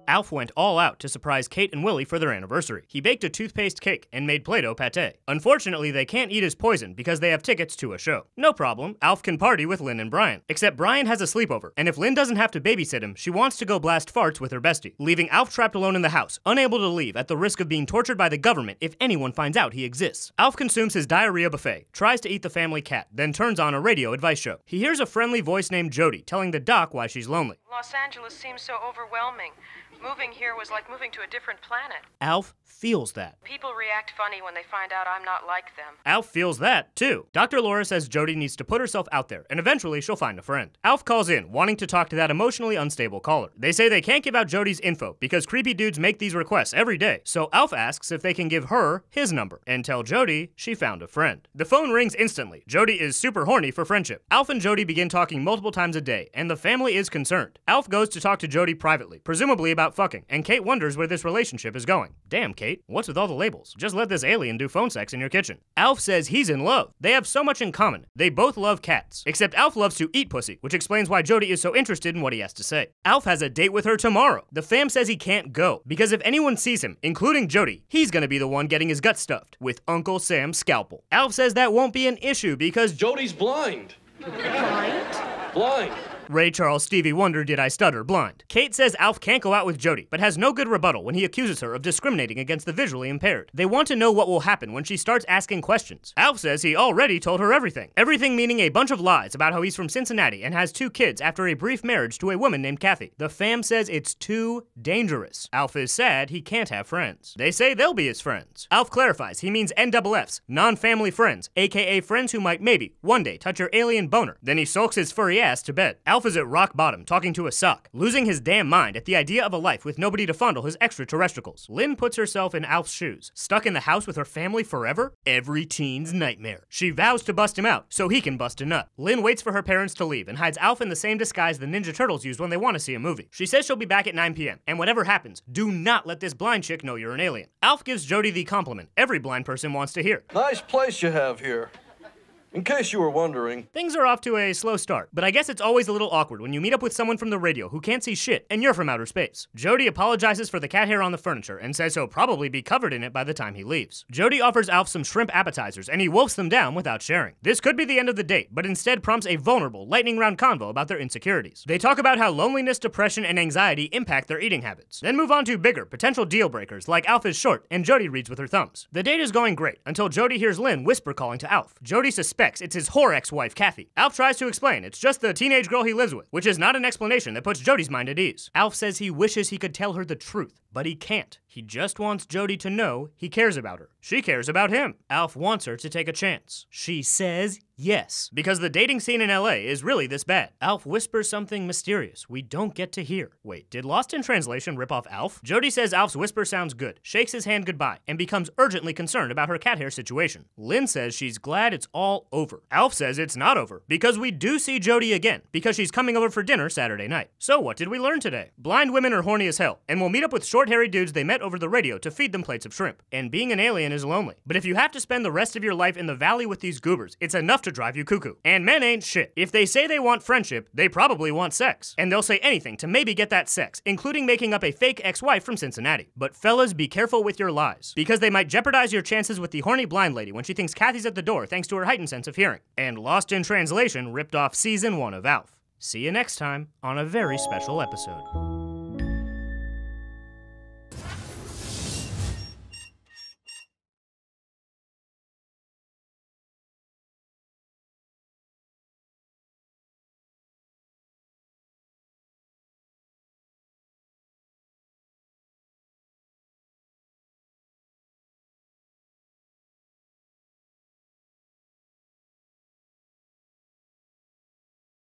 Alf went all out to surprise Kate and Willie for their anniversary. He baked a toothpaste cake and made Play-Doh pate. Unfortunately, they can't eat his poison because they have tickets to a show. No problem, Alf can party with Lynn and Brian. Except Brian has a sleepover, and if Lynn doesn't have to babysit him, she wants to go blast farts with her bestie, leaving Alf trapped alone in the house, unable to leave at the risk of being tortured by the government if anyone finds out he exists. Alf consumes his diarrhea buffet, tries to eat the family cat, then turns on a radio advice show. He hears a friendly voice named Jody telling the doc why she's lonely. Los Angeles seems so overwhelming. Moving here was like moving to a different planet. Alf feels that. People react funny when they find out I'm not like them. Alf feels that, too. Dr. Laura says Jody needs to put herself out there, and eventually she'll find a friend. Alf calls in, wanting to talk to that emotionally unstable caller. They say they can't give out Jody's info, because creepy dudes make these requests every day, so Alf asks if they can give her his number, and tell Jody she found a friend. The phone rings instantly. Jody is super horny for friendship. Alf and Jody begin talking multiple times a day, and the family is concerned. Alf goes to talk to Jody privately, presumably about fucking, and Kate wonders where this relationship is going. Damn, Kate, what's with all the labels? Just let this alien do phone sex in your kitchen. Alf says he's in love. They have so much in common. They both love cats. Except Alf loves to eat pussy, which explains why Jody is so interested in what he has to say. Alf has a date with her tomorrow. The fam says he can't go, because if anyone sees him, including Jody, he's gonna be the one getting his guts stuffed with Uncle Sam's scalpel. Alf says that won't be an issue because Jody's blind. Blind? Blind. Ray Charles Stevie Wonder Did I Stutter blind. Kate says Alf can't go out with Jody, but has no good rebuttal when he accuses her of discriminating against the visually impaired. They want to know what will happen when she starts asking questions. Alf says he already told her everything. Everything meaning a bunch of lies about how he's from Cincinnati and has 2 kids after a brief marriage to a woman named Kathy. The fam says it's too dangerous. Alf is sad he can't have friends. They say they'll be his friends. Alf clarifies he means NFFs, non-family friends, aka friends who might maybe one day touch your alien boner. Then he sulks his furry ass to bed. Alf is at rock bottom, talking to a sock, losing his damn mind at the idea of a life with nobody to fondle his extraterrestrials. Lynn puts herself in Alf's shoes. Stuck in the house with her family forever? Every teen's nightmare. She vows to bust him out, so he can bust a nut. Lynn waits for her parents to leave and hides Alf in the same disguise the Ninja Turtles use when they want to see a movie. She says she'll be back at 9 p.m., and whatever happens, do not let this blind chick know you're an alien. Alf gives Jody the compliment every blind person wants to hear. Nice place you have here. In case you were wondering. Things are off to a slow start, but I guess it's always a little awkward when you meet up with someone from the radio who can't see shit and you're from outer space. Jody apologizes for the cat hair on the furniture and says he'll probably be covered in it by the time he leaves. Jody offers Alf some shrimp appetizers and he wolfs them down without sharing. This could be the end of the date, but instead prompts a vulnerable, lightning round convo about their insecurities. They talk about how loneliness, depression, and anxiety impact their eating habits. Then move on to bigger, potential deal breakers like Alf is short and Jody reads with her thumbs. The date is going great until Jody hears Lynn whisper calling to Alf. Jody suspects it's his whore ex-wife, Kathy. Alf tries to explain it's just the teenage girl he lives with, which is not an explanation that puts Jody's mind at ease. Alf says he wishes he could tell her the truth, but he can't. He just wants Jody to know he cares about her. She cares about him. Alf wants her to take a chance. She says yes, because the dating scene in LA is really this bad. Alf whispers something mysterious we don't get to hear. Wait, did Lost in Translation rip off Alf? Jody says Alf's whisper sounds good, shakes his hand goodbye, and becomes urgently concerned about her cat hair situation. Lynn says she's glad it's all over. Alf says it's not over, because we do see Jody again, because she's coming over for dinner Saturday night. So what did we learn today? Blind women are horny as hell, and will meet up with short hairy dudes they met over the radio to feed them plates of shrimp. And being an alien is lonely. But if you have to spend the rest of your life in the valley with these goobers, it's enough to drive you cuckoo. And men ain't shit. If they say they want friendship, they probably want sex. And they'll say anything to maybe get that sex, including making up a fake ex-wife from Cincinnati. But fellas, be careful with your lies, because they might jeopardize your chances with the horny blind lady when she thinks Kathy's at the door thanks to her heightened sense of hearing. And Lost in Translation ripped off season 1 of ALF. See you next time on a very special episode.